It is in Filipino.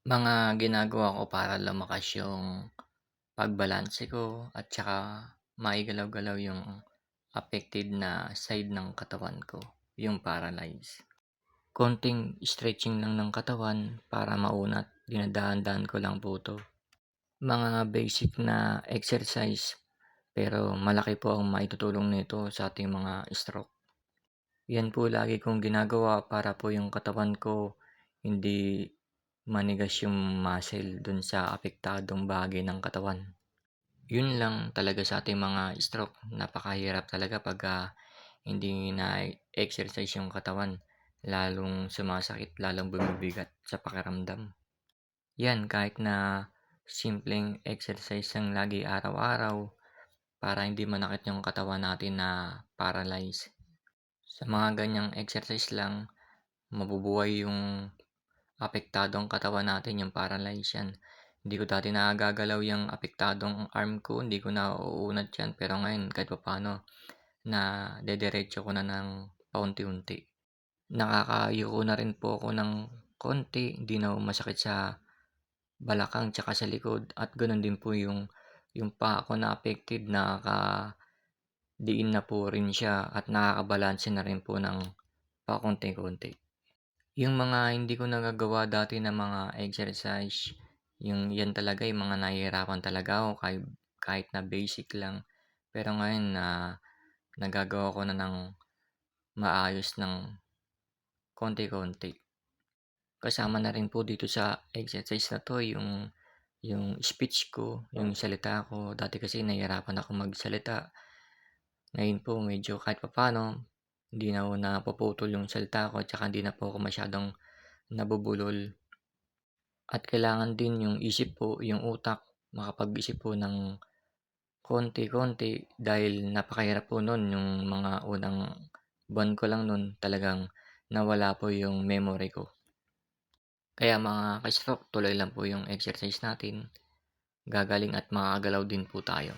Mga ginagawa ko para lumakas yung pagbalanse ko at saka maigalaw-galaw yung affected na side ng katawan ko, yung paralyze. Konting stretching lang ng katawan para maunat, dinadaan-daan ko lang po 'to. Mga basic na exercise pero malaki po ang maitutulong nito sa ating mga stroke. Yan po lagi kong ginagawa para po yung katawan ko hindi manigas yung muscle dun sa apektadong bahagi ng katawan. Yun lang talaga sa ating mga stroke, napakahirap talaga pagka hindi na-exercise yung katawan, lalong sumasakit, lalong bumibigat sa pakiramdam. Yan kahit na simpleng exercise lang lagi araw-araw para hindi manakit yung katawan natin na paralyze. Sa mga ganyang exercise lang, mabubuhay yung apektadong katawan natin, yung paralyze yan. Hindi ko dati nagagalaw yung apektadong arm ko, hindi ko nauunat yan. Pero ngayon, kahit papaano, na dederecho ko na ng paunti-unti. Nakakayuko na rin po ako ng konti, hindi na masakit sa balakang tsaka sa likod. At ganoon din po yung paa ko na affected, nakakadiin na po rin siya at nakakabalanse na rin po ng pakonti-konti. Yung mga hindi ko nagagawa dati na mga exercise, yung yan talaga yung mga nahihirapan talaga ako kahit na basic lang. Pero ngayon na nagagawa ko na ng maayos ng konti-konti. Kasama na rin po dito sa exercise na 'to yung speech ko, yung salita ko. Dati kasi nahihirapan ako magsalita. Ngayon po medyo kahit papaano hindi na ako napuputol yung salita ko, tsaka hindi na po ako masyadong nabubulol. At kailangan din yung isip po, yung utak, makapag-isip po ng konti-konti dahil napakahirap po nun yung mga unang buwan ko lang nun talagang nawala po yung memory ko. Kaya mga ka-stroke, tuloy lang po yung exercise natin, gagaling at makakagalaw din po tayo.